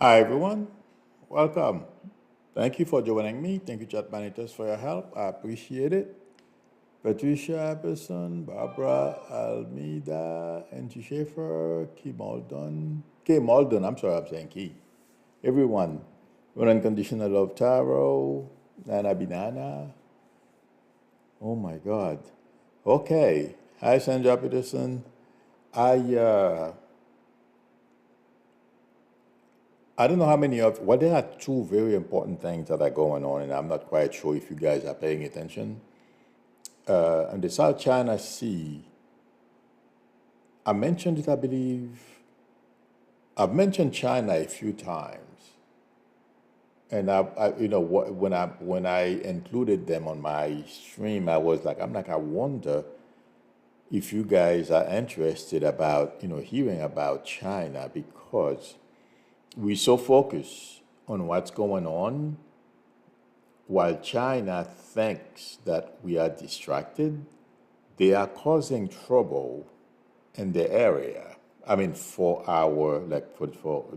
Hi everyone, welcome. Thank you for joining me. Thank you, chat managers, for your help. I appreciate it. Patricia Epperson, Barbara Almeida, Angie Schaefer, Key Malden, I'm sorry, I'm saying Key. Everyone, Run Unconditional Love Taro, Nana Binana. Oh my God. Okay. Hi, Sandra Peterson. I uh, I don't know how many of, well, there are two very important things that are going on, and I'm not quite sure if you guys are paying attention. In the South China Sea, I mentioned it, I believe, I've mentioned China a few times, and when I included them on my stream, I wonder if you guys are interested about, hearing about China because we so focus on what's going on. While China thinks that we are distracted, they are causing trouble in the area. I mean, for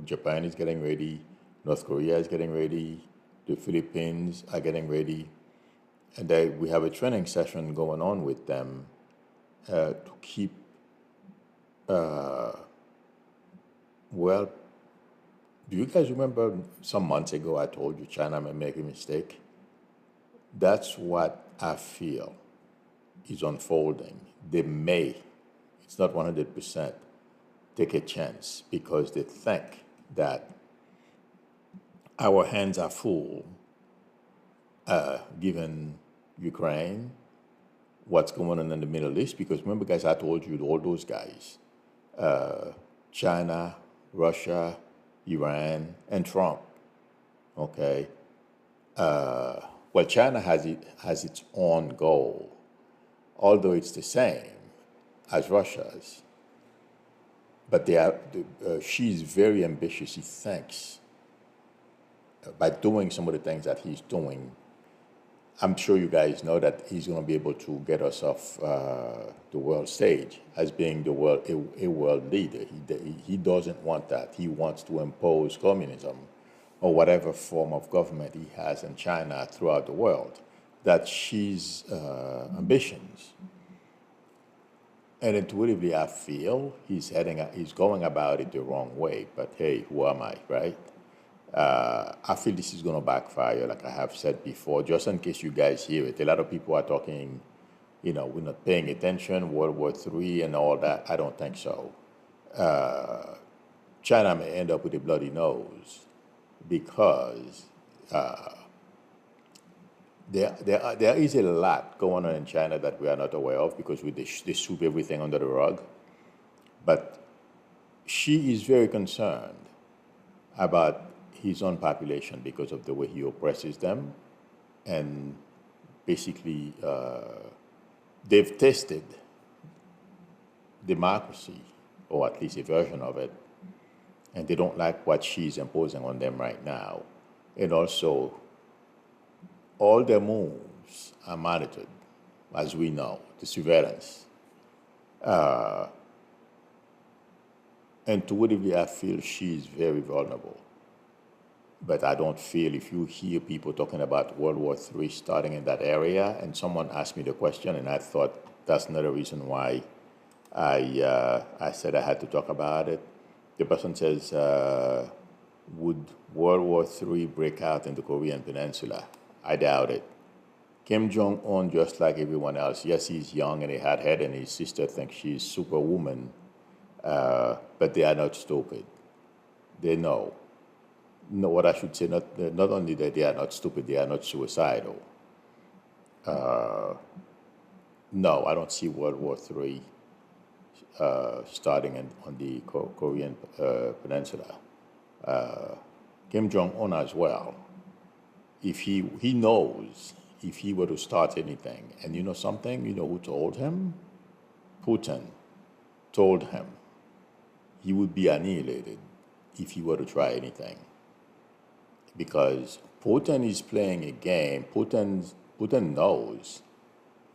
Japan is getting ready, North Korea is getting ready, the Philippines are getting ready, and we have a training session going on with them to keep, well, do you guys remember some months ago I told you China may make a mistake? That's what I feel is unfolding. They may, it's not 100%, take a chance because they think that our hands are full given Ukraine, what's going on in the Middle East. Because remember, guys, I told you all those guys, China, Russia, Iran, and Trump, okay? Well, China has its own goal, although it's the same as Russia's. But she's very ambitious. He thinks by doing some of the things that he's doing, I'm sure you guys know that he's going to be able to get us off the world stage as being a world leader. He doesn't want that. He wants to impose communism or whatever form of government he has in China throughout the world. That's Xi's ambitions. And intuitively, I feel he's going about it the wrong way. But hey, who am I, right? I feel this is going to backfire, like I have said before. Just in case you guys hear it, a lot of people are talking, we're not paying attention, World War III and all that. I don't think so. China may end up with a bloody nose because there is a lot going on in China that we are not aware of because they sweep everything under the rug. But she is very concerned about his own population because of the way he oppresses them. And basically, they've tested democracy, or at least a version of it, and they don't like what she's imposing on them right now. And also, all their moves are monitored, as we know, the surveillance. Intuitively, I feel she's very vulnerable. But I don't feel, if you hear people talking about World War III starting in that area, and someone asked me the question, and I thought that's another reason why I said I had to talk about it. The person says, would World War III break out in the Korean Peninsula? I doubt it. Kim Jong-un, just like everyone else, yes, he's young and a hothead, and his sister thinks she's superwoman, but they are not stupid. They know. No, what I should say, not only that they are not stupid, they are not suicidal. No, I don't see World War III starting on the Korean Peninsula. Kim Jong-un as well. If he knows if he were to start anything, and you know something, you know who told him? Putin told him he would be annihilated if he were to try anything. Because Putin is playing a game. Putin knows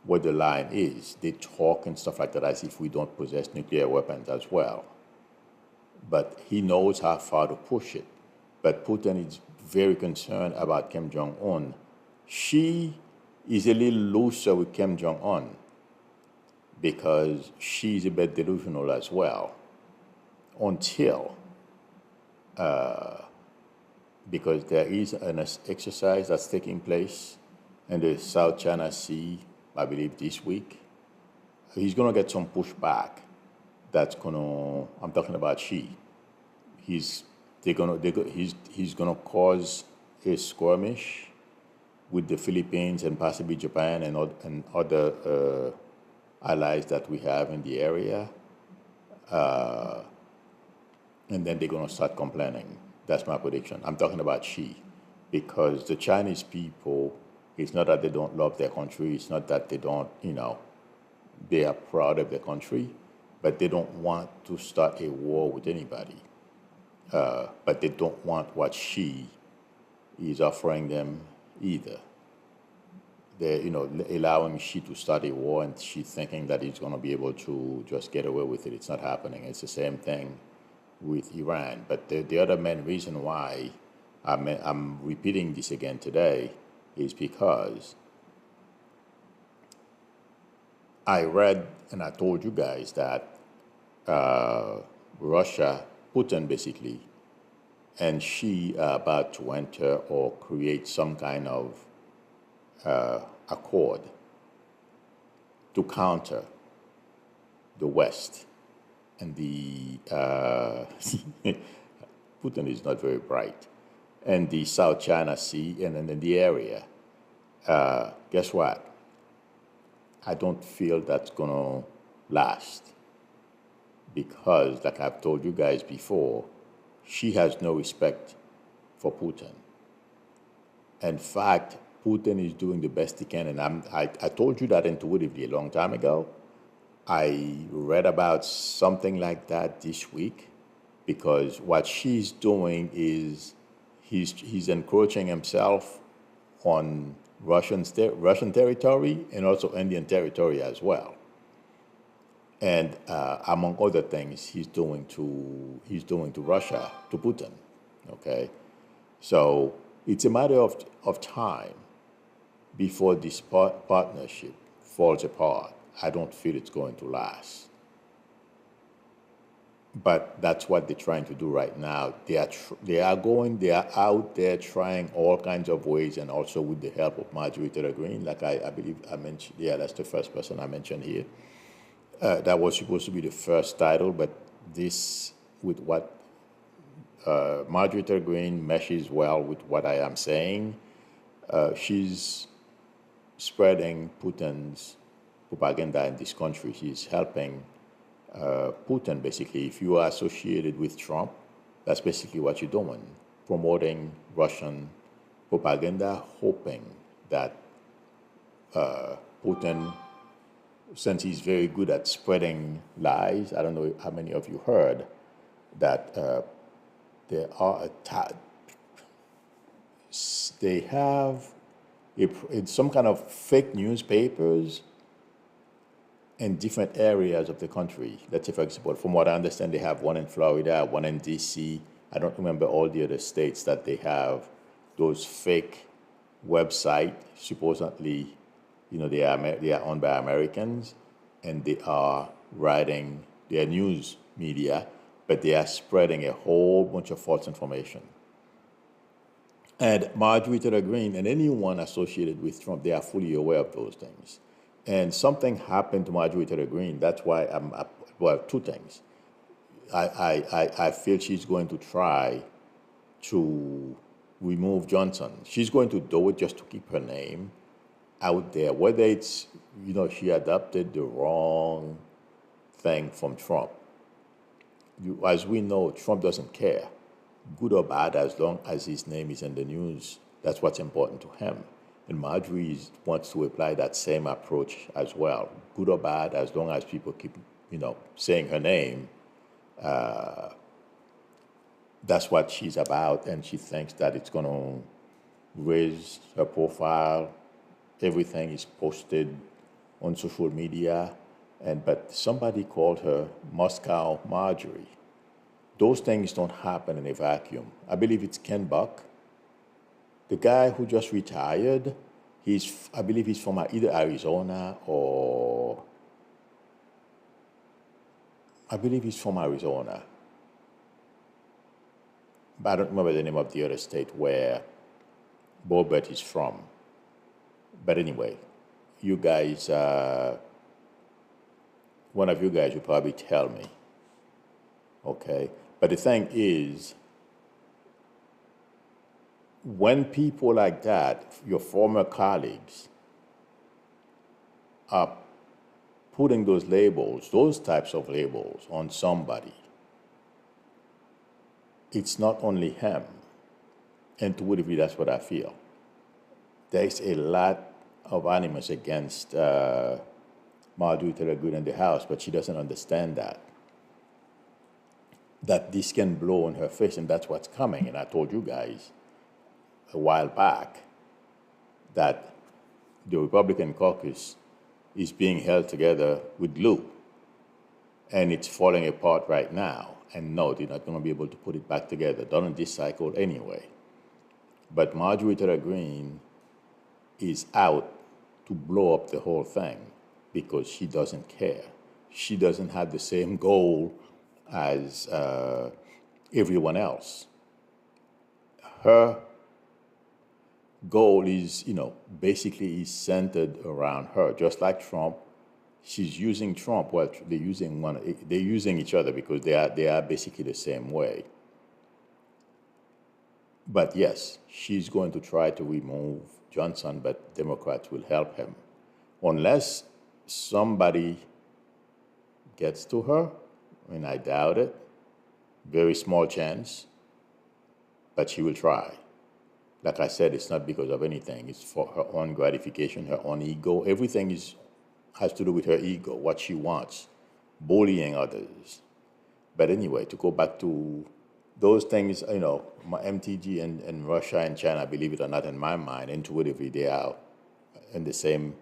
what the line is. They talk and stuff like that as if we don't possess nuclear weapons as well. But he knows how far to push it. but Putin is very concerned about Kim Jong-un. She is a little looser with Kim Jong-un because she's a bit delusional as well, until because there is an exercise that's taking place in the South China Sea, I believe this week. He's going to get some pushback. That's going to, I'm talking about Xi. He's going to cause a skirmish with the Philippines and possibly Japan and other allies that we have in the area. And then they're going to start complaining. That's my prediction. I'm talking about Xi, because the Chinese people, it's not that they don't love their country. It's not that they don't, they are proud of their country, but they don't want to start a war with anybody. But they don't want what Xi is offering them either. They're, allowing Xi to start a war, and Xi thinking that he's going to be able to just get away with it. It's not happening. It's the same thing with Iran. But the other main reason why I'm repeating this again today is because I read and I told you guys that Russia, Putin basically, and Xi are about to enter or create some kind of accord to counter the West. And the Putin is not very bright. And the South China Sea and in the area, guess what? I don't feel that's going to last. Because, like I've told you guys before, she has no respect for Putin. In fact, Putin is doing the best he can, and I told you that intuitively a long time ago. I read about something like that this week, because what she's doing is he's encroaching himself on Russian territory and also Indian territory as well. And among other things, he's doing to Russia, to Putin. Okay, so it's a matter of time before this partnership falls apart. I don't feel it's going to last. But that's what they're trying to do right now. They are out there trying all kinds of ways, and also with the help of Marjorie Taylor Greene, like I believe I mentioned. Yeah, that's the first person I mentioned here. That was supposed to be the first title, but this, with what Marjorie Taylor Greene meshes well with what I am saying. She's spreading Putin's propaganda in this country. She's helping Putin, basically. If you are associated with Trump, that's basically what you're doing, promoting Russian propaganda, hoping that Putin, since he's very good at spreading lies, I don't know how many of you heard that there are they have some kind of fake newspapers in different areas of the country. Let's say, for example, from what I understand, they have one in Florida, one in D.C. I don't remember all the other states that they have those fake websites. Supposedly, they are owned by Americans, and they are writing their news media, but they are spreading a whole bunch of false information. And Marjorie Taylor Greene and anyone associated with Trump, they are fully aware of those things. And something happened to Marjorie Taylor Greene. That's why two things. I feel she's going to try to remove Johnson. She's going to do it just to keep her name out there. Whether it's, she adopted the wrong thing from Trump. As we know, Trump doesn't care, good or bad, as long as his name is in the news. That's what's important to him. And Marjorie wants to apply that same approach as well, good or bad, as long as people keep, saying her name. That's what she's about, and she thinks that it's going to raise her profile. Everything is posted on social media, but somebody called her Moscow Marjorie. Those things don't happen in a vacuum. I believe it's Ken Buck, the guy who just retired. I believe he's from either Arizona or I believe he's from Arizona. But I don't remember the name of the other state where Bobert is from. But anyway, you guys, one of you guys will probably tell me. Okay? But the thing is, when people like that, your former colleagues, are putting those labels, those types of labels on somebody, it's not only him. Intuitively, that's what I feel. There's a lot of animus against Marjorie Taylor Greene in the House, but she doesn't understand that this can blow in her face, and that's what's coming. And I told you guys a while back that the Republican caucus is being held together with glue, and it's falling apart right now. And no, they're not going to be able to put it back together, not in this cycle anyway. But Marjorie Taylor Greene is out to blow up the whole thing because she doesn't care. She doesn't have the same goal as everyone else. Her goal is, basically is centered around her, just like Trump. She's using Trump. Well, they're using each other because they are basically the same way. But yes, she's going to try to remove Johnson, but Democrats will help him. Unless somebody gets to her, and I doubt it, very small chance, but she will try. Like I said, it's not because of anything. It's for her own gratification, her own ego. Everything has to do with her ego, what she wants, bullying others. But anyway, to go back to those things, MTG and Russia and China, believe it or not, in my mind, intuitively, they are in the same,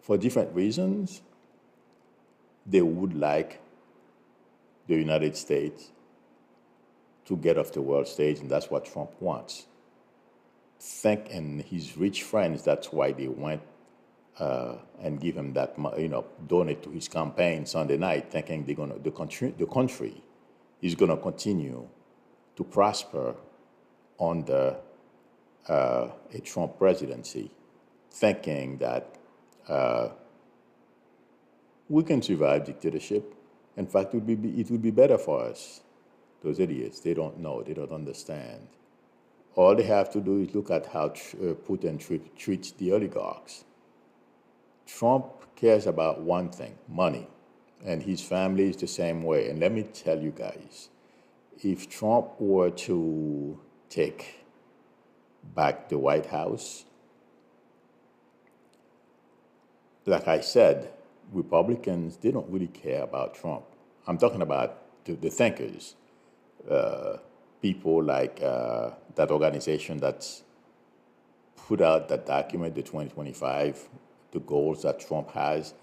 for different reasons, they would like the United States to get off the world stage, and that's what Trump wants. And his rich friends, that's why they went and give him that, donate to his campaign Sunday night, thinking the country is gonna continue to prosper under a Trump presidency, thinking that we can survive dictatorship. In fact, it would be better for us. Those idiots, they don't know, they don't understand. All they have to do is look at how Putin treats the oligarchs. Trump cares about one thing, money, and his family is the same way. And let me tell you guys, if Trump were to take back the White House, like I said, Republicans, they don't really care about Trump. I'm talking about the thinkers, people like that organization that's put out that document, the 2025, the goals that Trump has.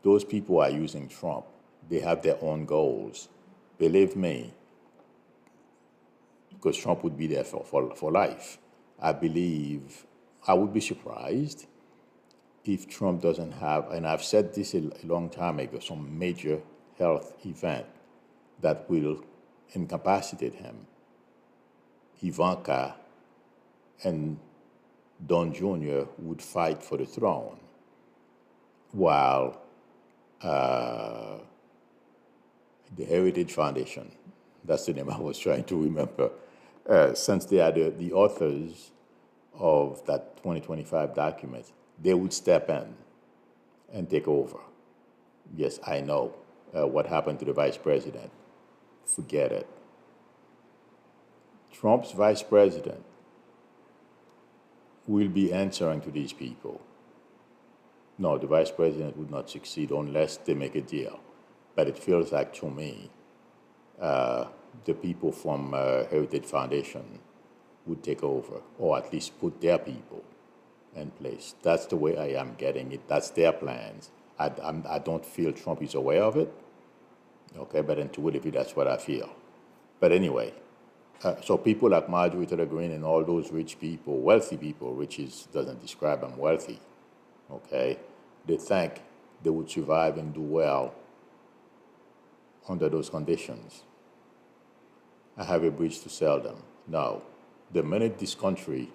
Those people are using Trump. They have their own goals. Believe me, because Trump would be there for life. I believe, I would be surprised if Trump doesn't have, and I've said this a long time ago, some major health event that will incapacitate him. Ivanka and Don Jr. would fight for the throne, while the Heritage Foundation, that's the name I was trying to remember, since they are the authors of that 2025 document, they would step in and take over. Yes, I know what happened to the vice president. Forget it. Trump's vice president will be answering to these people. No, the vice president would not succeed unless they make a deal. But it feels like, to me, the people from Heritage Foundation would take over, or at least put their people in place. That's the way I am getting it. That's their plans. I don't feel Trump is aware of it, Okay, but intuitively, that's what I feel. But anyway, so people like Marjorie Taylor Greene and all those rich people, wealthy people, riches doesn't describe them wealthy, okay? They think they would survive and do well under those conditions. I have a bridge to sell them. No. The minute this country,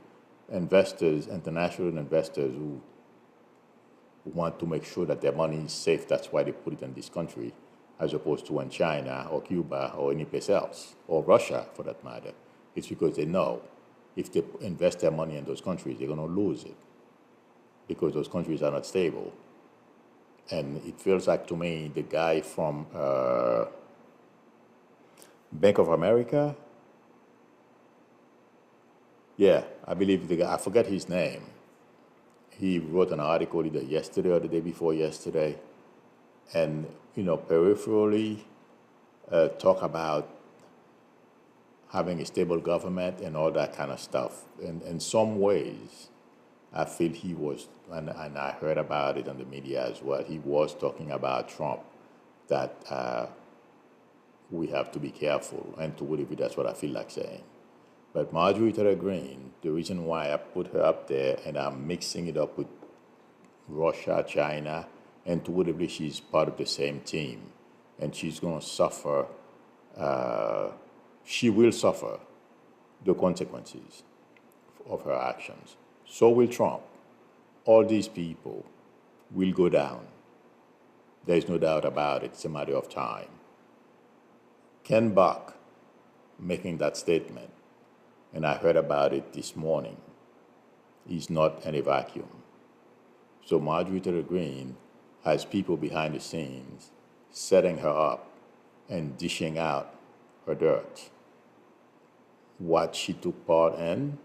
investors, international investors who want to make sure that their money is safe, that's why they put it in this country, as opposed to in China or Cuba or any place else, or Russia for that matter. It's because they know if they invest their money in those countries, they're going to lose it because those countries are not stable. And it feels like to me the guy from Bank of America, yeah, I believe the guy, I forget his name. He wrote an article either yesterday or the day before yesterday, and peripherally talk about having a stable government and all that kind of stuff. And in some ways, I feel he was, and I heard about it on the media as well, he was talking about Trump, that we have to be careful, and to whatever, that's what I feel like saying. But Marjorie Taylor Greene, the reason why I put her up there and I'm mixing it up with Russia, China, and to whatever, she's part of the same team, and she's going to suffer, she will suffer the consequences of her actions. So will Trump. All these people will go down. There's no doubt about it. It's a matter of time. Ken Buck making that statement, and I heard about it this morning, is not in a vacuum. So Marjorie Taylor Greene has people behind the scenes setting her up and dishing out her dirt, what she took part in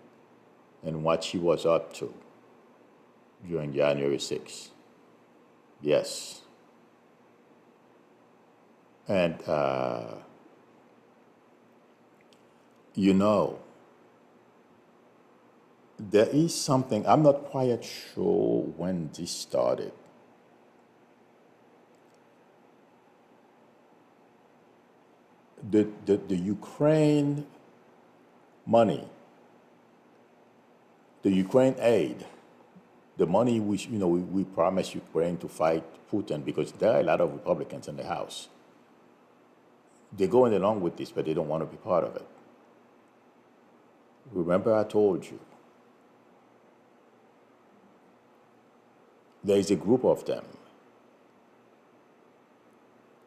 and what she was up to during January 6th. Yes. And, there is something, I'm not quite sure when this started. The Ukraine money, the Ukraine aid, the money which we promised Ukraine to fight Putin, because there are a lot of Republicans in the House. They're going along with this, but they don't want to be part of it. Remember I told you, there is a group of them.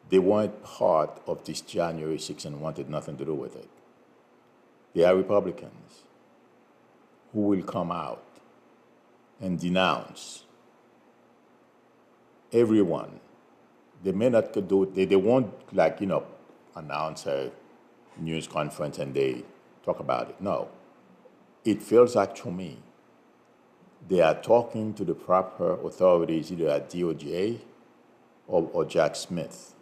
They weren't part of this January 6th and wanted nothing to do with it. They are Republicans who will come out and denounce everyone. They may not do it, they won't announce a news conference and they talk about it. No. It feels like to me they are talking to the proper authorities, either at DOJ or Jack Smith.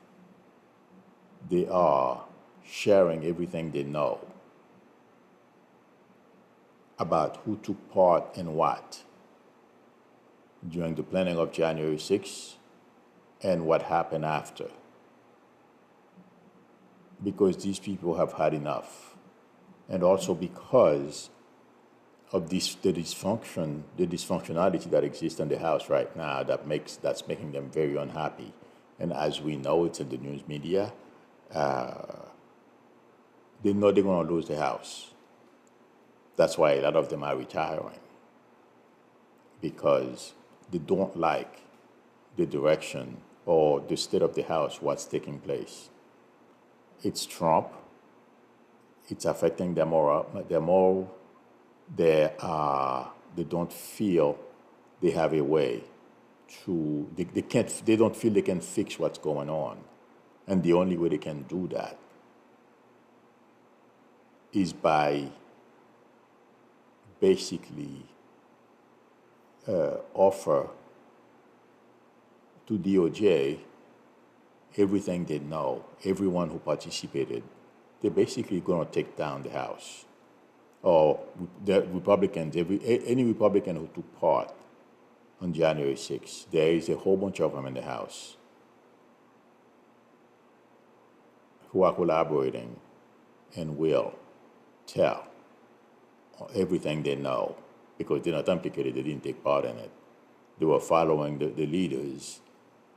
They are sharing everything they know about who took part in what during the planning of January 6th and what happened after. Because these people have had enough. And also because of the dysfunctionality that exists in the House right now that's making them very unhappy. And as we know, it's in the news media, they know they're going to lose the House. That's why a lot of them are retiring, because they don't like the direction or the state of the House, what's taking place. It's Trump. It's affecting them more. They don't feel they have a way to, they don't feel they can fix what's going on. And the only way they can do that is by basically offer to DOJ everything they know, everyone who participated. They're basically going to take down the House. Or the Republicans, any Republican who took part on January 6th, there is a whole bunch of them in the House. who are collaborating and will tell everything they know because they're not implicated, they didn't take part in it. They were following the leaders,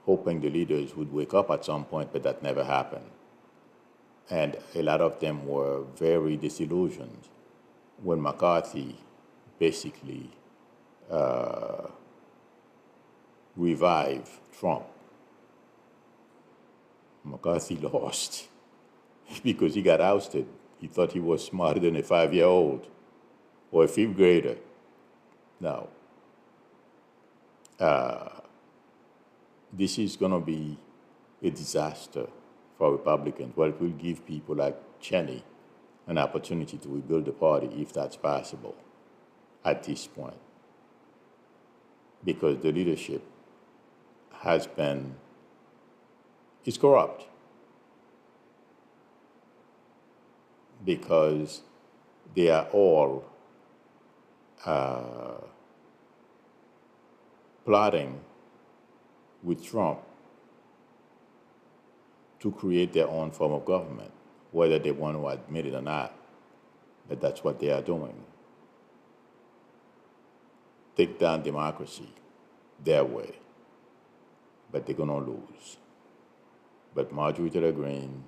hoping the leaders would wake up at some point, but that never happened. And a lot of them were very disillusioned when McCarthy basically revived Trump. McCarthy lost because he got ousted. He thought he was smarter than a 5-year-old or a 5th grader. No. This is going to be a disaster for Republicans. Well, it will give people like Cheney an opportunity to rebuild the party if that's possible at this point. Because the leadership is corrupt. Because they are all plotting with Trump to create their own form of government, whether they want to admit it or not, but that's what they are doing. Take down democracy their way, but they're going to lose. But Marjorie Taylor Greene,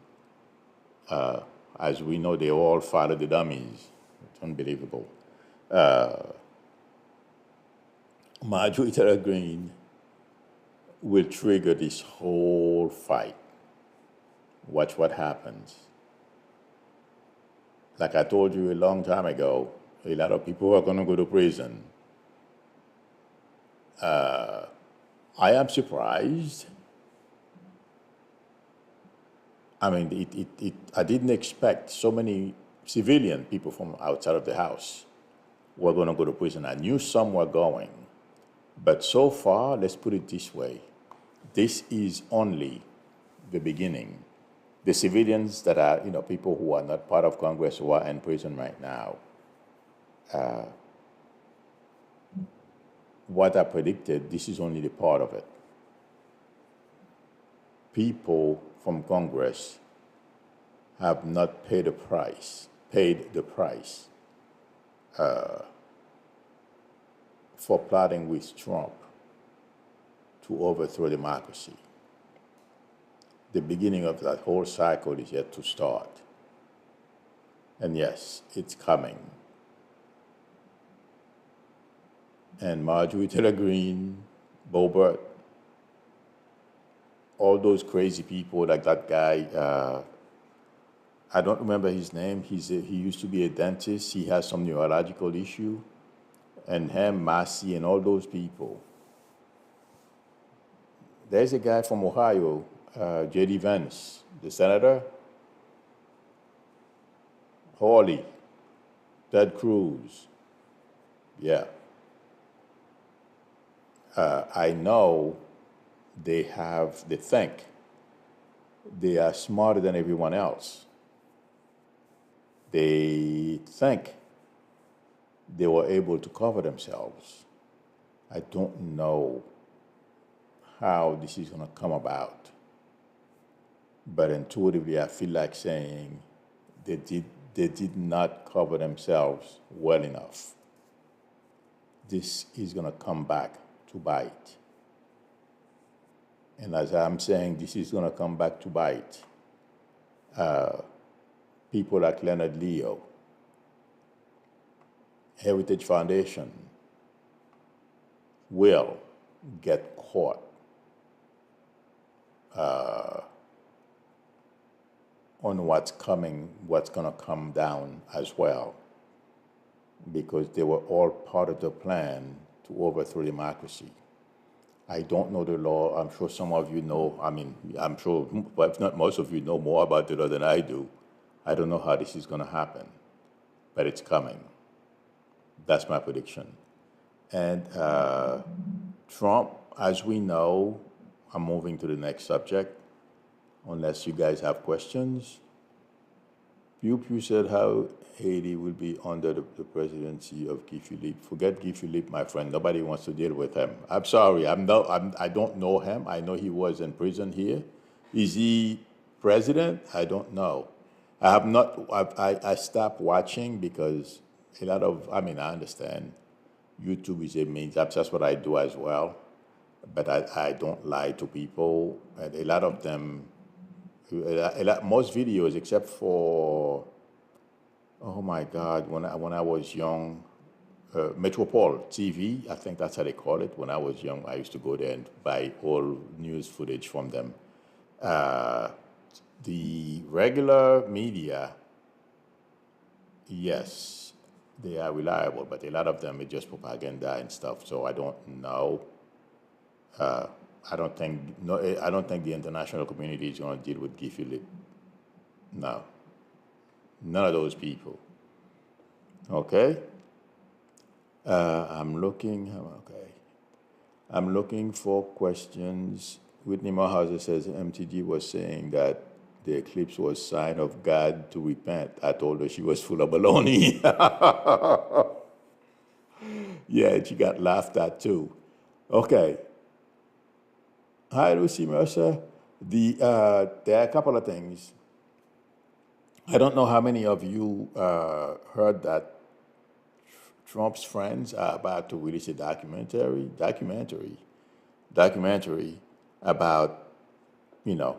as we know, they all follow the dummies. It's unbelievable. Marjorie Taylor Greene will trigger this whole fight. Watch what happens. Like I told you a long time ago, a lot of people are going to go to prison. I am surprised. I mean, I didn't expect so many civilian people from outside of the house were going to go to prison. I knew some were going. But so far, let's put it this way, this is only the beginning. The civilians that are, people who are not part of Congress who are in prison right now, what I predicted, this is only the part of it. People from Congress have not paid the price for plotting with Trump to overthrow democracy. The beginning of that whole cycle is yet to start. And yes, it's coming. And Marjorie Taylor Greene, Boebert, all those crazy people like that guy, I don't remember his name. He used to be a dentist. He has some neurological issue. And him, Massey, and all those people. There's a guy from Ohio, J.D. Vance, the senator. Hawley, Ted Cruz. Yeah. I know they think they are smarter than everyone else. They think they were able to cover themselves. I don't know how this is going to come about. But intuitively, I feel like saying they did not cover themselves well enough. This is going to come back to bite. And as I'm saying, this is going to come back to bite. People like Leonard Leo, Heritage Foundation will get caught on what's coming, what's going to come down as well, because they were all part of the plan to overthrow democracy. I don't know the law. I'm sure some of you know. I mean, I'm sure, but if not most of you know more about the law than I do. I don't know how this is going to happen, but it's coming. That's my prediction. And Trump, as we know, I'm moving to the next subject, unless you guys have questions. Pew said how Haiti will be under the presidency of Guy Philippe. Forget Guy Philippe, my friend. Nobody wants to deal with him. I'm sorry. I don't know him. I know he was in prison here. Is he president, I don't know. I have not. I stopped watching because a lot of. I mean, I understand YouTube is a means. That's just what I do as well. But I don't lie to people. And a lot of them, most videos, except for, oh my God, when I was young, Metropole TV, I think that's how they call it. When I was young, I used to go there and buy all news footage from them. The regular media, yes, they are reliable, but a lot of them is just propaganda and stuff. So I don't know. I don't think no. I don't think the international community is going to deal with Guy Philippe. No, none of those people. Okay. I'm looking. Okay. I'm looking for questions. Whitney Morehouse says MTG was saying that the eclipse was sign of God to repent. I told her she was full of baloney. Yeah, she got laughed at too. Okay. Hi, Lucy Mercer. There are a couple of things. I don't know how many of you heard that Trump's friends are about to release a documentary about, you know,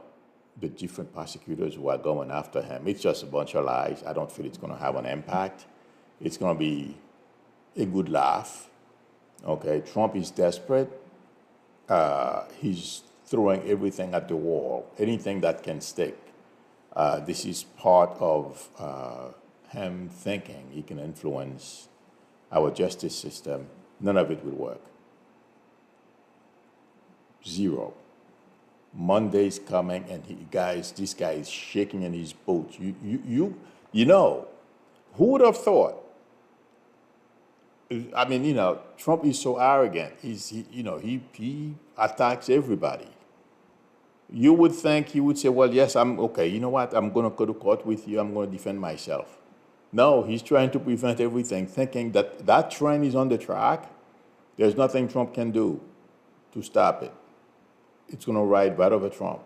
the different prosecutors who are going after him. It's just a bunch of lies. I don't feel it's going to have an impact. It's going to be a good laugh. Okay, Trump is desperate. He's throwing everything at the wall, anything that can stick. This is part of him thinking he can influence our justice system. None of it will work. Zero. Monday's coming, and this guy is shaking in his boots. You know, who would have thought? I mean, you know, Trump is so arrogant. He attacks everybody. You would think he would say, well, yes, I'm okay. You know what? I'm going to go to court with you. I'm going to defend myself. No, he's trying to prevent everything, thinking that that train is on the track. There's nothing Trump can do to stop it. It's going to ride right over Trump.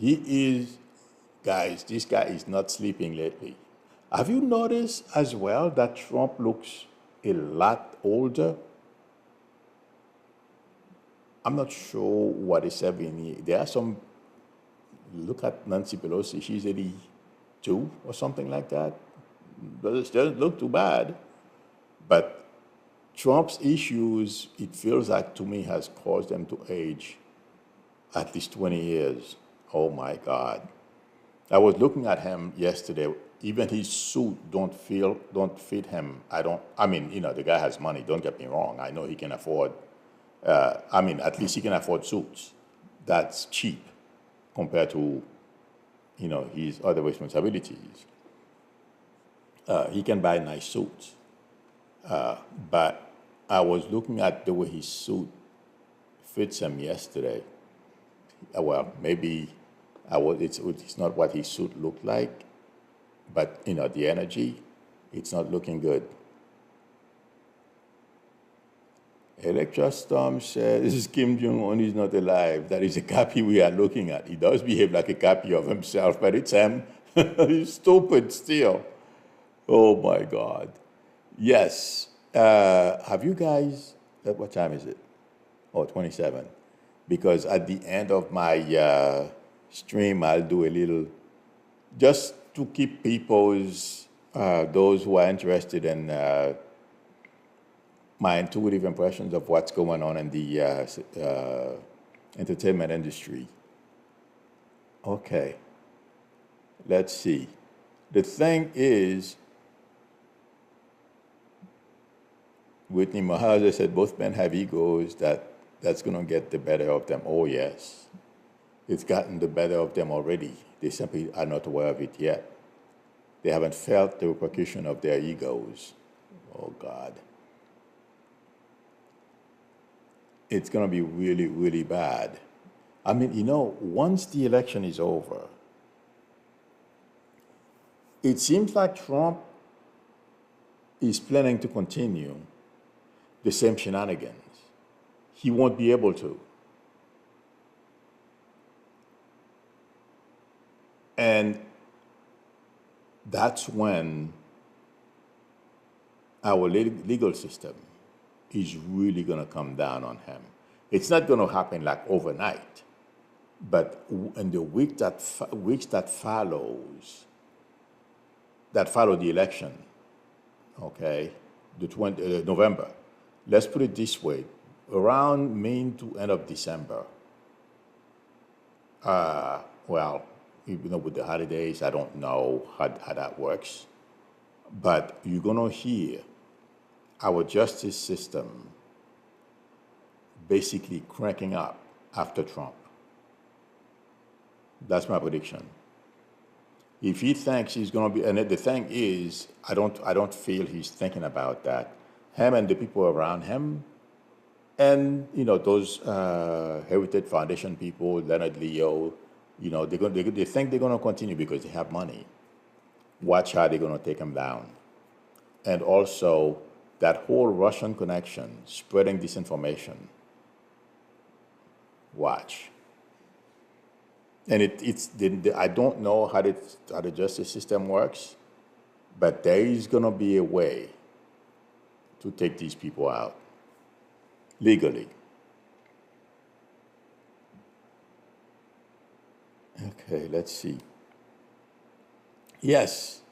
This guy is not sleeping lately. Have you noticed as well that Trump looks a lot older? I'm not sure what is 70. There are some, look at Nancy Pelosi, she's 82 or something like that. Doesn't look too bad. But Trump's issues, it feels like to me, has caused them to age at least 20 years. Oh my God. I was looking at him yesterday. Even his suit don't fit him. I mean, you know, the guy has money, don't get me wrong. I know he can afford, at least he can afford suits. That's cheap compared to, you know, his other responsibilities. He can buy nice suits. But I was looking at the way his suit fits him yesterday. Well, maybe it's not what his suit looked like, but, you know, the energy, it's not looking good. Electra Storm says Kim Jong-un is not alive. That is a copy we are looking at. He does behave like a copy of himself, but it's him. He's stupid still. Oh, my God. Yes. Have you guys, what time is it? Oh, 27. Because at the end of my stream, I'll do a little, just to keep people's, those who are interested in my intuitive impressions of what's going on in the entertainment industry. Okay. Let's see. The thing is, Whitney Mahaza said both men have egos that's going to get the better of them. Oh, yes. It's gotten the better of them already. They simply are not aware of it yet. They haven't felt the repercussion of their egos. Oh, God. It's going to be really, really bad. I mean, you know, once the election is over, it seems like Trump is planning to continue the same shenanigans. He won't be able to. And that's when our legal system is really going to come down on him. It's not going to happen like overnight, but in the weeks that follow the election, okay, November. Let's put it this way: around May to end of December. Well, with the holidays, I don't know how that works, but you're gonna hear our justice system basically cranking up after Trump. That's my prediction. If he thinks he's going to be, and the thing is, I don't feel he's thinking about that. Him and the people around him, and those Heritage Foundation people, Leonard Leo, they think they're going to continue because they have money. Watch how they're going to take him down, and also that whole Russian connection, spreading disinformation. Watch. And I don't know how the justice system works, but there is going to be a way to take these people out legally. Okay, let's see. Yes.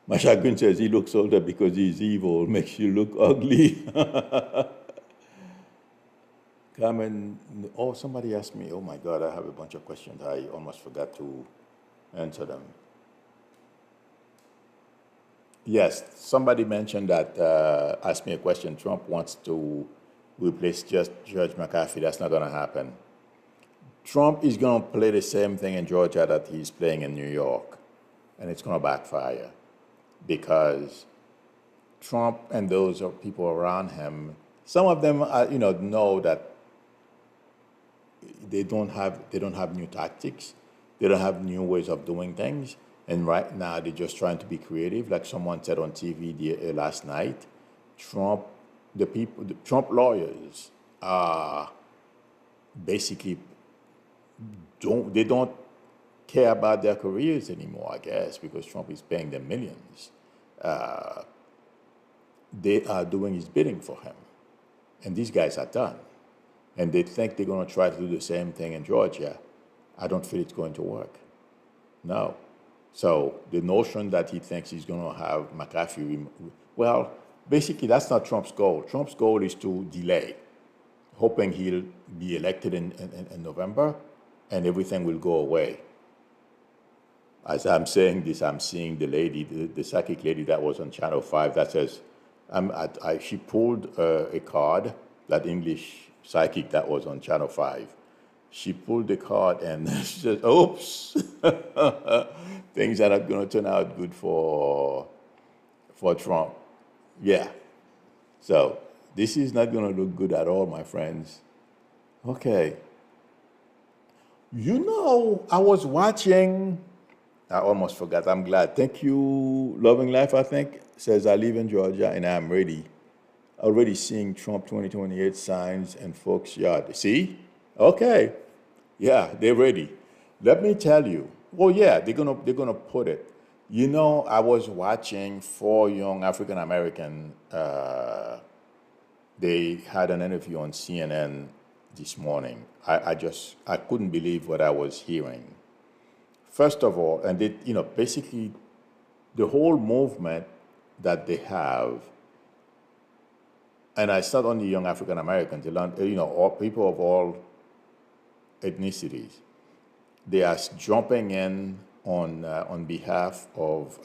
Mashagun says he looks older because he's evil, makes you look ugly. Somebody asked me, oh my God, I have a bunch of questions. I almost forgot to answer them. Yes, somebody mentioned that, asked me a question. Trump wants to replace Judge McAfee. That's not going to happen. Trump is going to play the same thing in Georgia that he's playing in New York, and it's going to backfire because Trump and those people around him, some of them, know that they don't have new tactics, they don't have new ways of doing things, and right now they're just trying to be creative. Like someone said on TV last night, the Trump lawyers are basically don't care about their careers anymore, I guess, because Trump is paying them millions. They are doing his bidding for him, and these guys are done. And they think they're going to try to do the same thing in Georgia. I don't feel it's going to work. No. So the notion that he thinks he's going to have McAfee, well, basically that's not Trump's goal. Trump's goal is to delay, hoping he'll be elected in November and everything will go away. As I'm saying this, I'm seeing the lady, the psychic lady that was on Channel 5 that says, she pulled a card, that English psychic that was on Channel 5. She pulled the card and she said, oops, things are not going to turn out good for Trump. Yeah. So this is not going to look good at all, my friends. Okay. I was watching, I almost forgot, I'm glad. Thank you, Loving Life, I think, says, I live in Georgia and I'm ready. Already seeing Trump 2028 signs in folks' yard. See? Okay. Yeah, they're ready. Let me tell you. Well, yeah, they're gonna put it. I was watching 4 young African American. They had an interview on CNN this morning. I couldn't believe what I was hearing. First of all, and they, basically, the whole movement that they have. And it's not only young African Americans, all people of all ethnicities. They are jumping in on behalf of,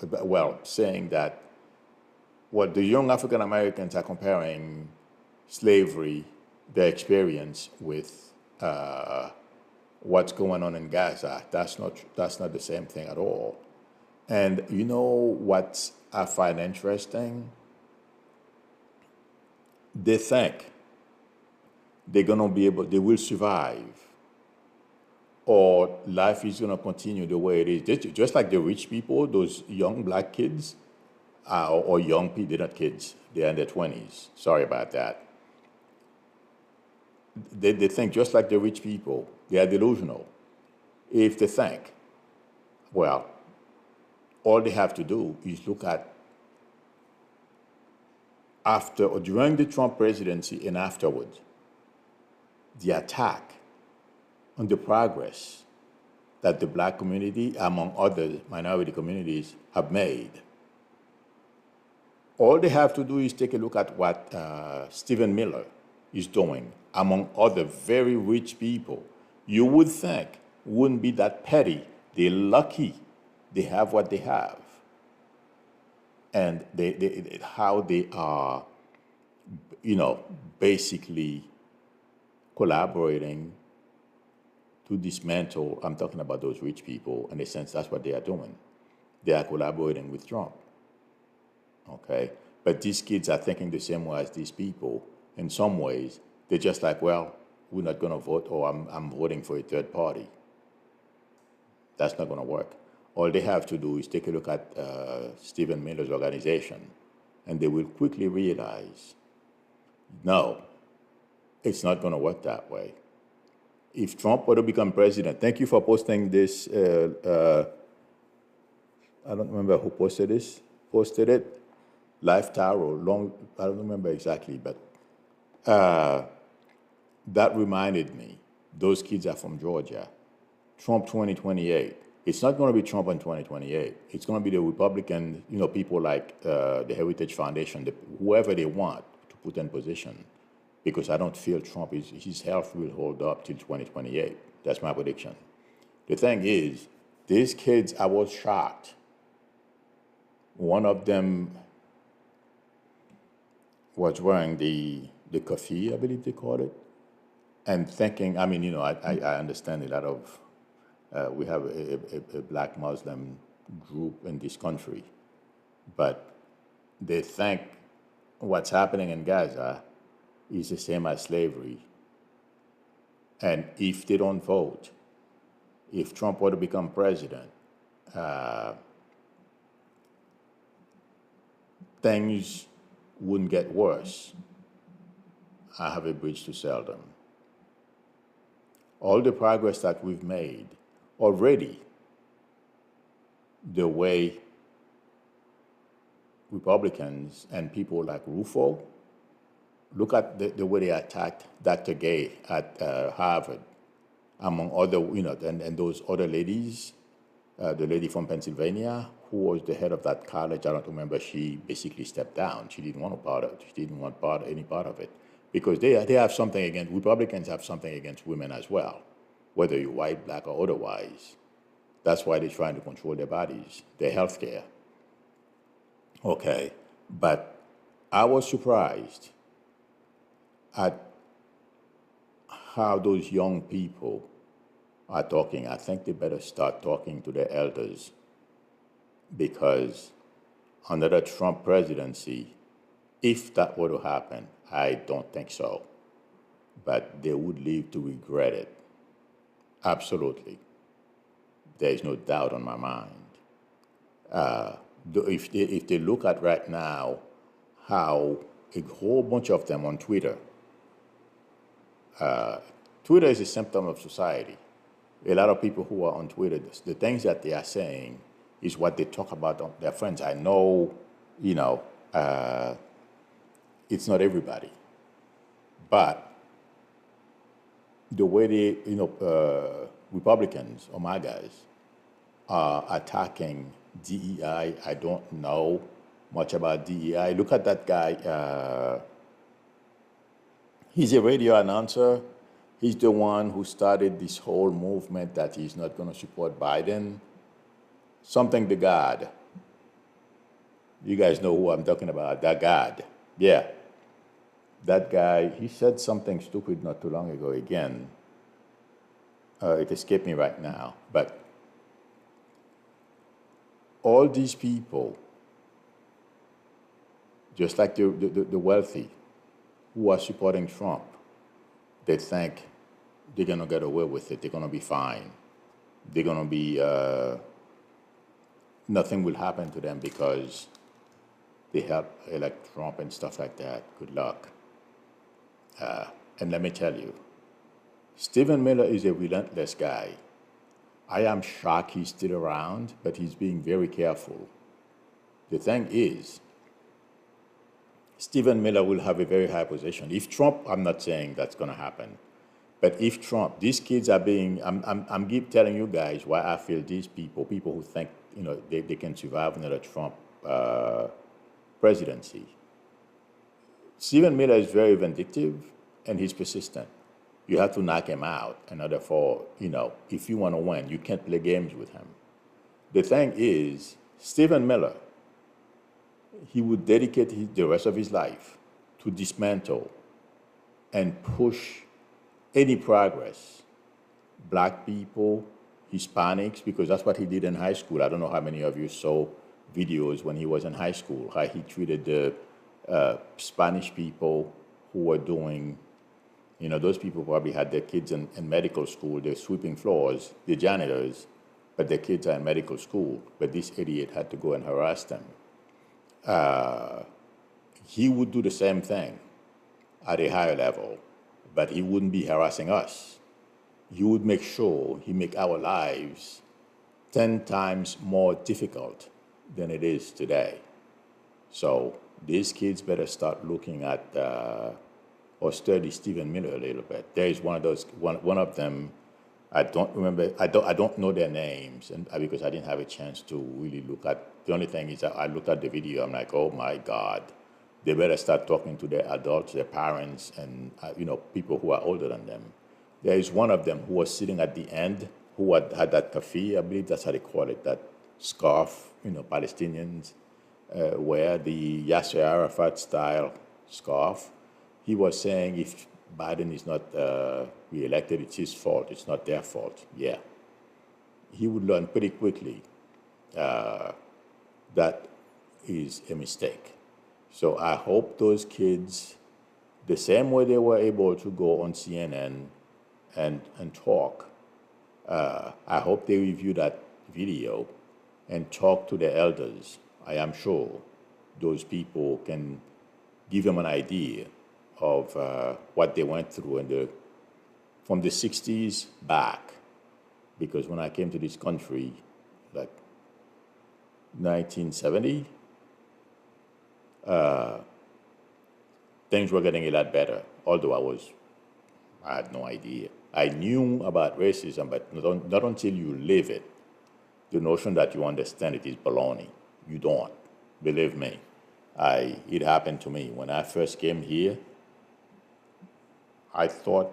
saying that what the young African Americans are comparing slavery, their experience with what's going on in Gaza. That's not the same thing at all. And what I find interesting? They think they're going to be they will survive, or life is going to continue the way it is. Just like the rich people, those young black kids, or young people, they're not kids, they're in their 20s. Sorry about that. they think just like the rich people. They are delusional. If they think, well, all they have to do is look at after or during the Trump presidency and afterwards, the attack on the progress that the black community, among other minority communities, have made. All they have to do is take a look at what Stephen Miller is doing among other very rich people. You would think wouldn't be that petty. They're lucky they have what they have. And how they are, basically collaborating to dismantle, I'm talking about those rich people, in a sense, that's what they are doing. They are collaborating with Trump. Okay? But these kids are thinking the same way as these people. In some ways, they're just like, well, we're not going to vote, or I'm voting for a third party. That's not going to work. All they have to do is take a look at Stephen Miller's organization, and they will quickly realize, no, it's not going to work that way. If Trump were to become president, thank you for posting this. I don't remember who posted it. Life Tarot, I don't remember exactly, but that reminded me, those kids are from Georgia. Trump 2028. It's not going to be Trump in 2028. It's going to be the Republican, people like the Heritage Foundation, whoever they want to put in position. Because I don't feel his health will hold up till 2028. That's my prediction. The thing is, these kids, I was shocked. One of them was wearing the kafir, I believe they called it, and thinking, I understand a lot of, we have a black Muslim group in this country, but they think what's happening in Gaza is the same as slavery. And if they don't vote, if Trump were to become president, things wouldn't get worse. I have a bridge to sell them. All the progress that we've made already, the way Republicans and people like Rufo, look at the way they attacked Dr. Gay at Harvard, among other, and those other ladies, the lady from Pennsylvania who was the head of that college, I don't remember, she basically stepped down. She didn't want any part of it. Because they have something against, Republicans have something against women as well, whether you're white, black, or otherwise. That's why they're trying to control their bodies, their health care. Okay, but I was surprised at how those young people are talking. I think they better start talking to their elders, because under the Trump presidency, if that were to happen, I don't think so, but they would live to regret it. Absolutely. There is no doubt on my mind. If they look at right now how a whole bunch of them on Twitter, Twitter is a symptom of society. A lot of people who are on Twitter, the things that they are saying is what they talk about on their friends. I know, it's not everybody, but the way they, Republicans or my guys are attacking DEI, I don't know much about DEI. Look at that guy. He's a radio announcer. He's the one who started this whole movement that he's not going to support Biden. Something the God. You guys know who I'm talking about, that God. Yeah. That guy, he said something stupid not too long ago again. It escaped me right now. But all these people, just like the wealthy who are supporting Trump, they think they're going to get away with it. They're going to be fine. They're going to be, nothing will happen to them because they help elect Trump and stuff like that. Good luck. And let me tell you, Stephen Miller is a relentless guy. I am shocked he's still around, but he's being very careful. The thing is, Stephen Miller will have a very high position. If Trump, I'm not saying that's going to happen, but if Trump, these kids are being, I'm keep telling you guys why I feel these people who think, they can survive another Trump presidency. Stephen Miller is very vindictive and he's persistent. You have to knock him out in order for, if you want to win, you can't play games with him. The thing is, Stephen Miller, he would dedicate the rest of his life to dismantle and push any progress. Black people, Hispanics, because that's what he did in high school. I don't know how many of you saw videos when he was in high school, how he treated the Spanish people who were doing, those people probably had their kids in medical school, they're sweeping floors, they're janitors, but their kids are in medical school. But this idiot had to go and harass them. He would do the same thing at a higher level, but he wouldn't be harassing us. He would make sure he make our lives 10 times more difficult than it is today. So these kids better start looking at or study Stephen Miller a little bit. There is one of them. I don't remember. I don't know their names, and because I didn't have a chance to really look at. The only thing is that I looked at the video. I'm like, oh my God, they better start talking to their adults, their parents, and people who are older than them. There is one of them who was sitting at the end, who had that kafir, I believe that's how they call it, that scarf, Palestinians wear, the Yasser Arafat style scarf. He was saying if Biden is not reelected, it's his fault, it's not their fault. Yeah. He would learn pretty quickly that is a mistake. So I hope those kids, the same way they were able to go on CNN and talk, I hope they review that video and talk to the elders. I am sure those people can give them an idea of what they went through from the 60s back. Because when I came to this country, like 1970, things were getting a lot better, although I had no idea. I knew about racism, but not until you live it. The notion that you understand it is baloney. You don't. Believe me. It happened to me. When I first came here, I thought,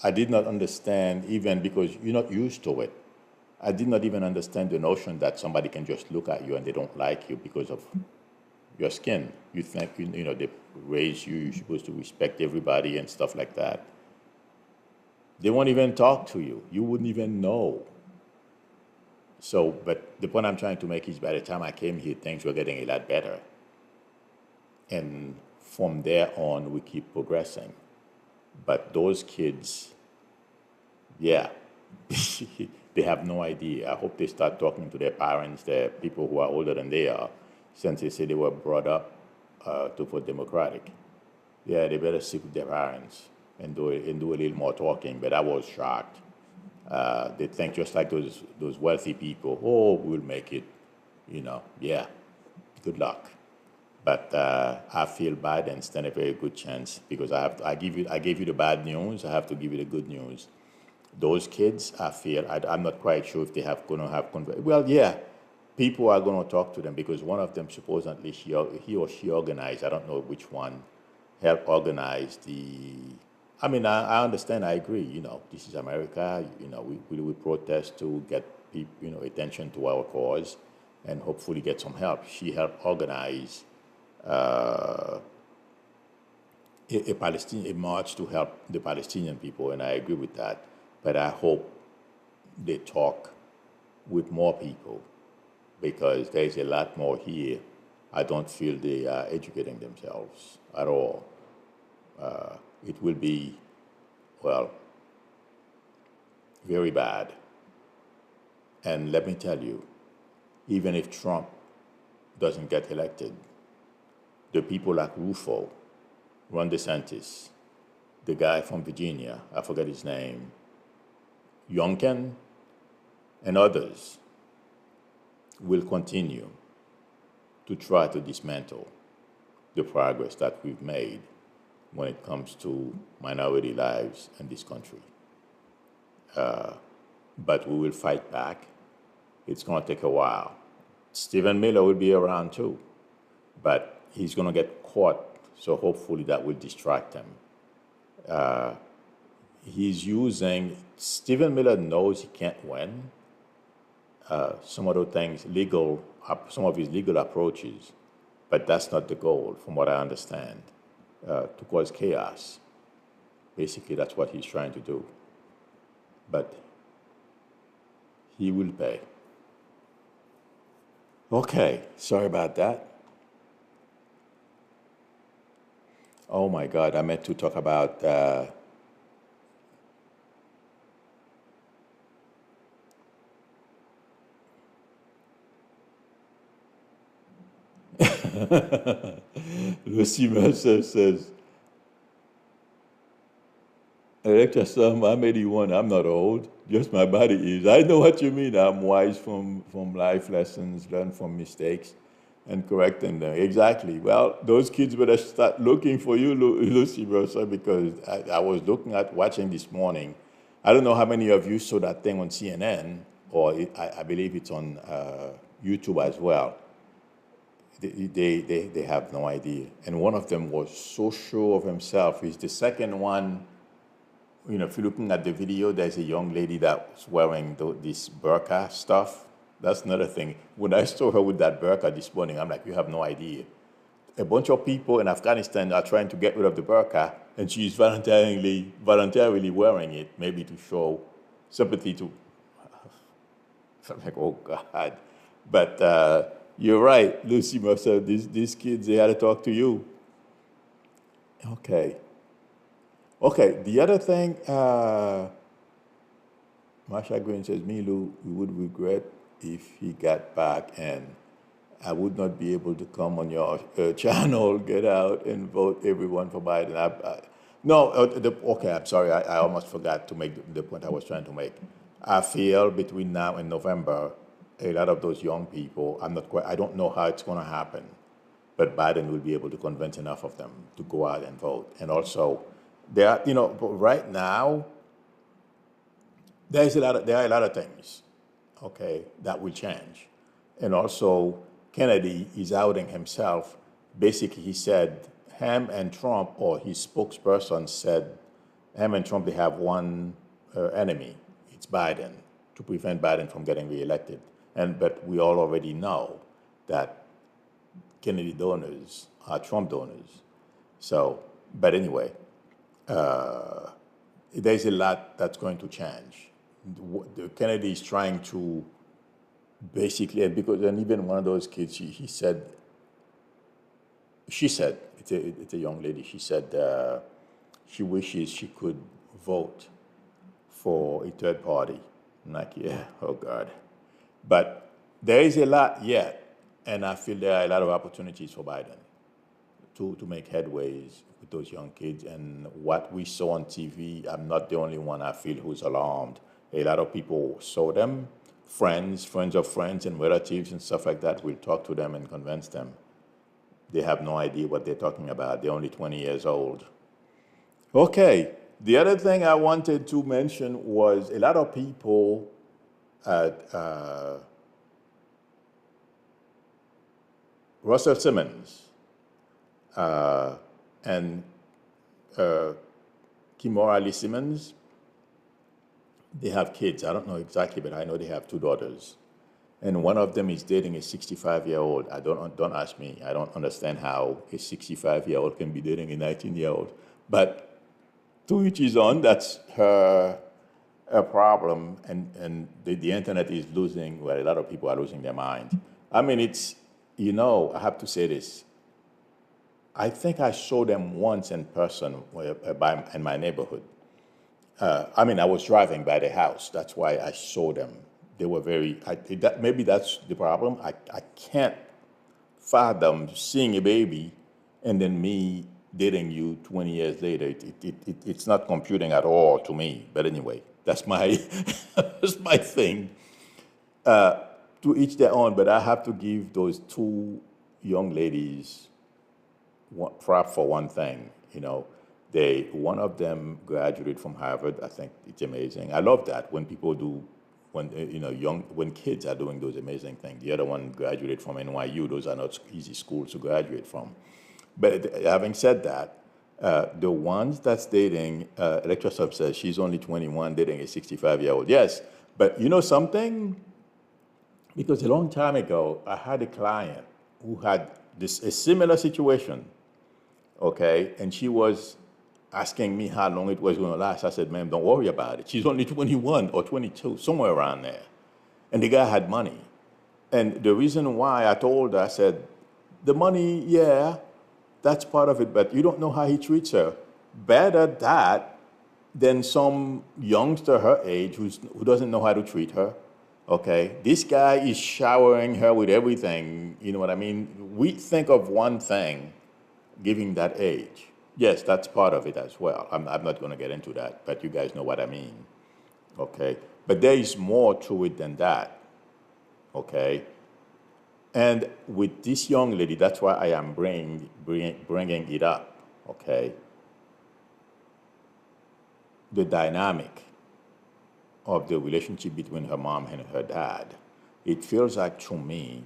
I did not understand, even because you're not used to it. I did not even understand the notion that somebody can just look at you and they don't like you because of your skin. You think, they raise you, you're supposed to respect everybody and stuff like that. They won't even talk to you. You wouldn't even know. So, but the point I'm trying to make is by the time I came here, things were getting a lot better. And from there on, we keep progressing. But those kids, yeah, they have no idea. I hope they start talking to their parents, their people who are older than they are, since they say they were brought up to vote Democratic. Yeah, they better sit with their parents and do a little more talking. But I was shocked. They think just like those wealthy people, oh, we'll make it, yeah, good luck. But I feel Biden stand a very good chance because I gave you the bad news. I have to give you the good news. Those kids, I feel I'm not quite sure if they going to have well, yeah, people are going to talk to them because one of them supposedly he or she organized. I don't know which one helped organize the. I mean, I understand. I agree. This is America. We protest to get people, attention to our cause, and hopefully get some help. She helped organize a march to help the Palestinian people, and I agree with that. But I hope they talk with more people because there is a lot more here. I don't feel they are educating themselves at all. It will be, well, very bad. And let me tell you, even if Trump doesn't get elected, the people like Rufo, Ron DeSantis, the guy from Virginia, I forget his name, Youngkin, and others will continue to try to dismantle the progress that we've made when it comes to minority lives in this country. But we will fight back. It's going to take a while. Stephen Miller will be around too, but he's going to get caught, so hopefully that will distract him. Stephen Miller knows he can't win. Some of those things, some of his legal approaches, but that's not the goal, from what I understand, to cause chaos. Basically, that's what he's trying to do. But he will pay. Okay, sorry about that. Oh my God, I meant to talk about Lucy Mercer says, Electra Sam, I'm 81. I'm not old. Just my body is. I know what you mean. I'm wise from life lessons, learn from mistakes, and correcting them. Exactly. Well, those kids better start looking for you, Lucy Mercer, because I was watching this morning. I don't know how many of you saw that thing on CNN, or I believe it's on YouTube as well. They have no idea. And one of them was so sure of himself. He's the second one. You know, if you're looking at the video, there's a young lady that's wearing this burqa stuff. That's another thing. When I saw her with that burqa this morning, I'm like, you have no idea. A bunch of people in Afghanistan are trying to get rid of the burqa, and she's voluntarily wearing it, maybe to show sympathy to. I'm like, oh God. But you're right, Lucy Mercer. These kids, they had to talk to you. Okay, the other thing, Marsha Green says, Milu, we would regret if he got back and I would not be able to come on your channel, get out and vote everyone for Biden. Okay, I'm sorry, I almost forgot to make the point I was trying to make. I feel between now and November, a lot of those young people, I don't know how it's going to happen, but Biden will be able to convince enough of them to go out and vote. And also, right now, there are a lot of things, okay, that will change. And also, Kennedy is outing himself. Basically, he said him and Trump, or his spokesperson said, him and Trump, they have one enemy. It's Biden, to prevent Biden from getting reelected. But we all already know that Kennedy donors are Trump donors. So, but anyway, there's a lot that's going to change. Kennedy is trying to basically, and even one of those kids, she said, it's a young lady, she said she wishes she could vote for a third party. I'm like, yeah, oh God. But there is a lot yet, and I feel there are a lot of opportunities for Biden to make headways with those young kids. And what we saw on TV, I'm not the only one I feel who's alarmed. A lot of people saw them, friends of friends and relatives and stuff like that. We'll talk to them and convince them. They have no idea what they're talking about. They're only 20 years old. Okay, the other thing I wanted to mention was a lot of people Russell Simmons and Kimora Lee Simmons, they have kids. I don't know exactly, but I know they have two daughters. And one of them is dating a 65-year-old. Don't ask me. I don't understand how a 65-year-old can be dating a 19-year-old. But to each his own, that's her problem. And the internet is losing, well, a lot of people are losing their mind. I mean, I have to say this. I think I saw them once in person in my neighborhood. I was driving by the house. That's why I saw them. They were maybe that's the problem. I can't fathom seeing a baby and then me dating you 20 years later, it's not computing at all to me. But anyway, that's my that's my thing. To each their own. But I have to give those two young ladies prop for one thing. One of them graduated from Harvard. I think it's amazing. I love that when people do, when kids are doing those amazing things. The other one graduated from NYU. Those are not easy schools to graduate from. But having said that, the ones that's dating, Electra says she's only 21, dating a 65-year-old. Yes, but you know something? Because a long time ago, I had a client who had a similar situation, okay? And she was asking me how long it was going to last. I said, ma'am, don't worry about it. She's only 21 or 22, somewhere around there. And the guy had money. And the reason why I told her, I said, the money, yeah, that's part of it, but you don't know how he treats her. Better that than some youngster her age who doesn't know how to treat her. Okay, this guy is showering her with everything. You know what I mean? We think of one thing, giving that age. Yes, that's part of it as well. I'm not going to get into that, but you guys know what I mean. Okay, but there is more to it than that. Okay, and with this young lady, that's why I am bringing it up. Okay, the dynamic of the relationship between her mom and her dad. It feels like to me,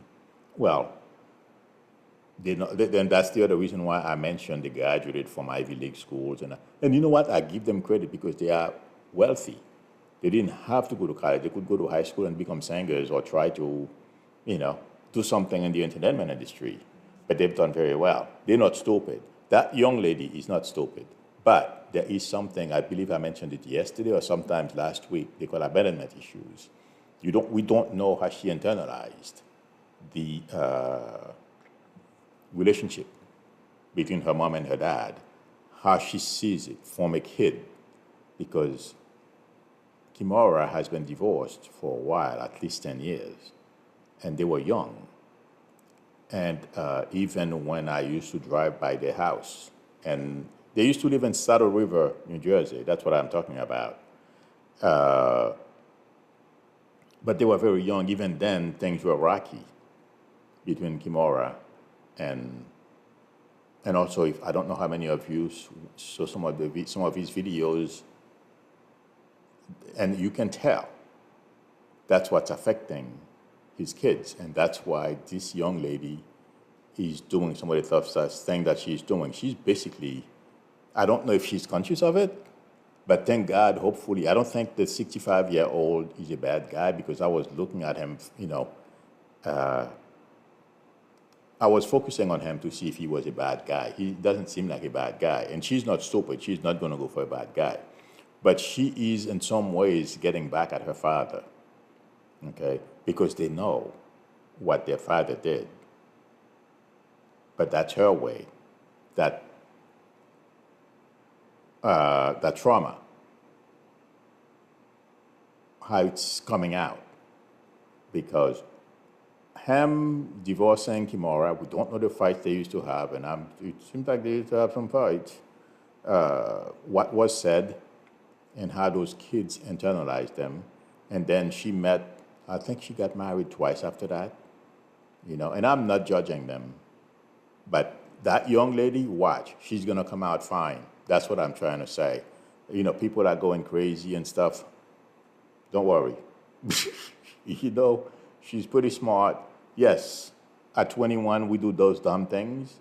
well, then that's the other reason why I mentioned they graduated from Ivy League schools. And you know what? I give them credit because they are wealthy. They didn't have to go to college. They could go to high school and become singers or try to, do something in the entertainment industry. But they've done very well. They're not stupid. That young lady is not stupid. But there is something, I believe I mentioned it yesterday or sometimes last week, they call abandonment issues. We don't know how she internalized the relationship between her mom and her dad, how she sees it from a kid, because Kimura has been divorced for a while, at least 10 years, and they were young. And even when I used to drive by their house, and they used to live in Saddle River, New Jersey. That's what I'm talking about. But they were very young. Even then, things were rocky between Kimura and also, if I don't know how many of you saw some of his videos, and you can tell that's what's affecting his kids, and that's why this young lady is doing some of the tough things that she's doing. She's basically, I don't know if she's conscious of it, but thank God, hopefully, I don't think the 65-year-old is a bad guy, because I was looking at him, I was focusing on him to see if he was a bad guy. He doesn't seem like a bad guy, and she's not stupid. She's not going to go for a bad guy. But she is, in some ways, getting back at her father, okay, because they know what their father did. But that's her way, that trauma, how it's coming out. Because him divorcing Kimura, we don't know the fights they used to have, and it seems like they used to have some fights. What was said and how those kids internalized them. And then she met, I think she got married twice after that, and I'm not judging them. But that young lady, watch, she's going to come out fine. That's what I'm trying to say. People are going crazy and stuff. Don't worry. She's pretty smart. Yes, at 21, we do those dumb things.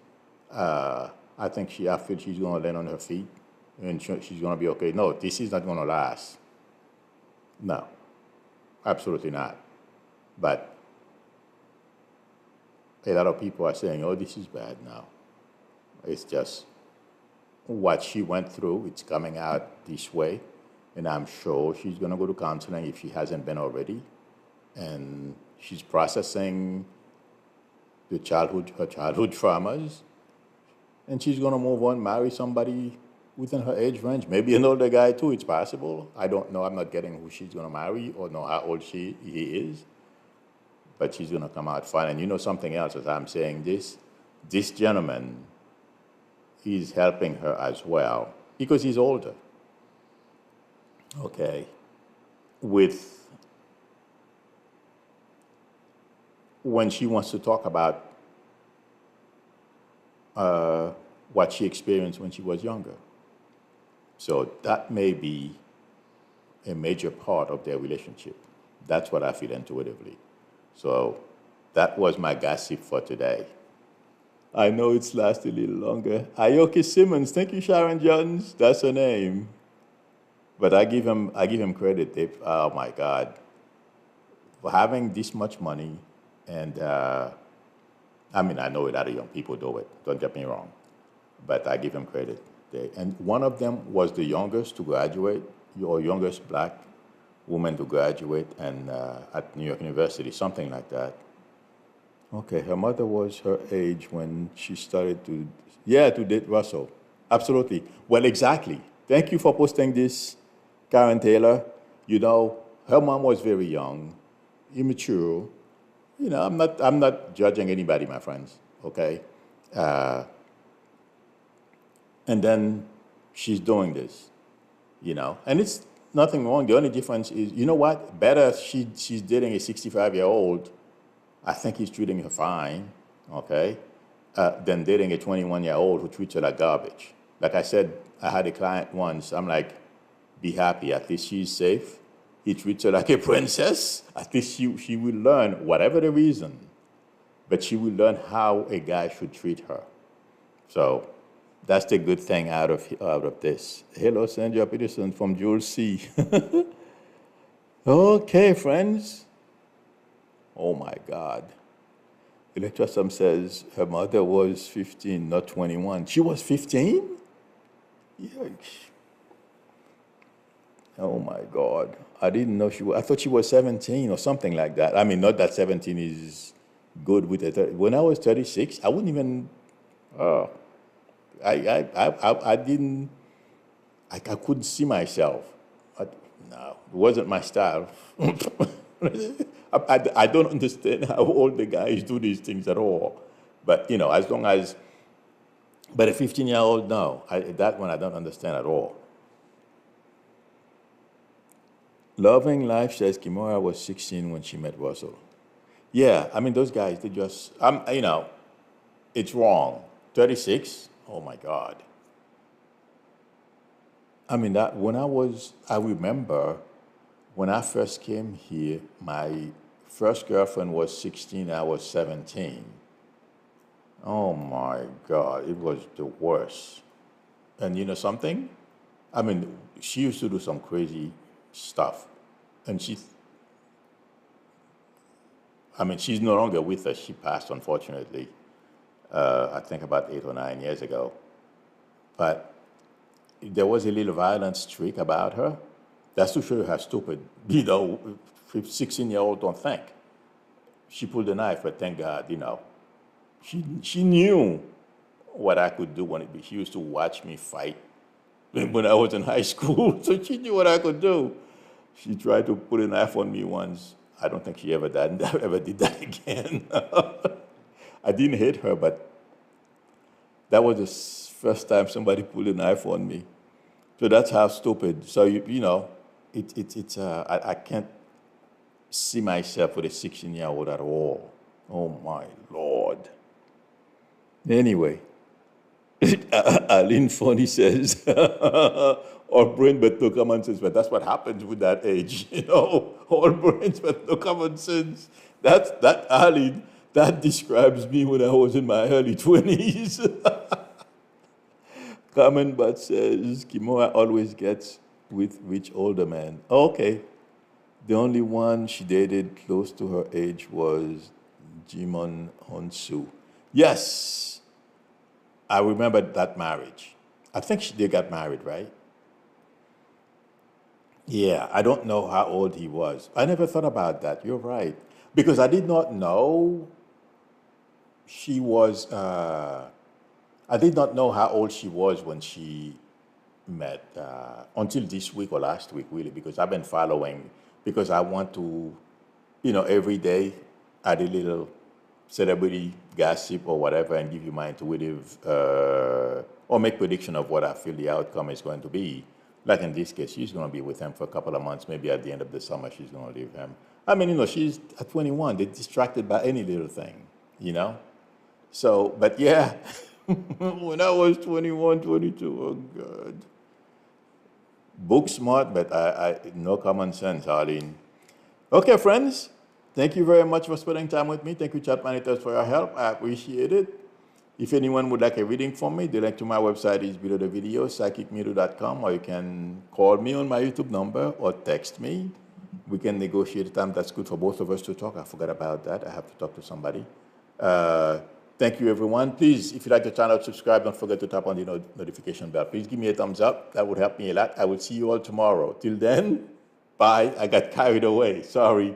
I feel she's going to land on her feet and she's going to be okay. No, this is not going to last. No, absolutely not. But a lot of people are saying, oh, this is bad now. It's just what she went through. It's coming out this way. And I'm sure she's going to go to counseling if she hasn't been already. And she's processing her childhood traumas. And she's going to move on, marry somebody within her age range. Maybe an older guy too, it's possible. I don't know. I'm not getting who she's going to marry or know how old he is. But she's going to come out fine. And something else, as I'm saying this gentleman is helping her as well because he's older. Okay, with when she wants to talk about what she experienced when she was younger. So that may be a major part of their relationship. That's what I feel intuitively. So that was my gossip for today. I know it's lasted a little longer. Aoki Simmons, thank you, Sharon Jones. That's her name. But I give him credit. Oh my God, for having this much money, and I mean I know a lot of young people do it. Don't get me wrong, but I give him credit. And one of them was the youngest to graduate, or youngest black woman to graduate, and at New York University, something like that. Okay, her mother was her age when she started to date Russell. Absolutely. Well, exactly. Thank you for posting this, Karen Taylor. You know, her mom was very young, immature. You know, I'm not judging anybody, my friends. Okay, and then she's doing this. You know, and it's nothing wrong. The only difference is, you know what? Better she's dating a 65-year-old. I think he's treating her fine, okay, than dating a 21-year-old who treats her like garbage. Like I said, I had a client once. I'm like, be happy. At least she's safe. He treats her like a princess. At least she will learn, whatever the reason, but she will learn how a guy should treat her. So that's the good thing out of this. Hello, Sandra Peterson from Jules C. Okay, friends. Oh my God. Electrosome says her mother was 15, not 21. She was 15? Yikes. Oh my God. I didn't know she was, I thought she was 17 or something like that. I mean, not that 17 is good with it. When I was 36, I wouldn't even, I didn't, I couldn't see myself. No, it wasn't my style. I don't understand how old the guys do these things at all. But, you know, as long as, but a 15-year-old, no. That one I don't understand at all. Loving Life says Kimura was 16 when she met Russell. Yeah, I mean, those guys, they just, you know, it's wrong. 36? Oh, my God. I mean, I remember when I first came here, my first girlfriend was 16, I was 17. Oh my God, it was the worst. And you know something? I mean, she used to do some crazy stuff. And she's no longer with us. She passed, unfortunately, I think about 8 or 9 years ago. But there was a little violent streak about her. That's to show you how stupid, you know, 16-year-old don't think. She pulled a knife, but thank God, you know, she knew what I could do she used to watch me fight when I was in high school, so she knew what I could do. She tried to put a knife on me once. I don't think she ever did that again. I didn't hit her, but that was the first time somebody pulled a knife on me. So that's how stupid. So you know, I can't see myself with a 16-year-old at all. Oh my Lord. Anyway, Aline Fonny says, all brain but no common sense. But that's what happens with that age, you know. All brains but no common sense. That Aline, that describes me when I was in my early 20s. Carmen But says, Kimura always gets with rich older men. Okay. The only one she dated close to her age was Jimon Honsu. Yes, I remember that marriage. I think they got married, right? Yeah, I don't know how old he was. I never thought about that. You're right. Because I did not know she was, I did not know how old she was when she met, until this week or last week, really, because I've been following, because I want to, you know, every day add a little celebrity gossip or whatever and give you my intuitive or make prediction of what I feel the outcome is going to be. Like in this case, she's going to be with him for a couple of months. Maybe at the end of the summer, she's going to leave him. I mean, she's at 21. They're distracted by any little thing, So, but yeah, when I was 21, 22, oh God. Book smart, but I no common sense, Arlene. Okay, friends. Thank you very much for spending time with me. Thank you, chat monitors, for your help. I appreciate it. If anyone would like a reading from me, the link to my website is below the video, psychicmeter.com, or you can call me on my YouTube number or text me. We can negotiate a time that's good for both of us to talk. I forgot about that. I have to talk to somebody. Thank you, everyone. Please, if you like the channel, subscribe. Don't forget to tap on the notification bell. Please give me a thumbs up. That would help me a lot. I will see you all tomorrow. Till then, bye. I got carried away. Sorry.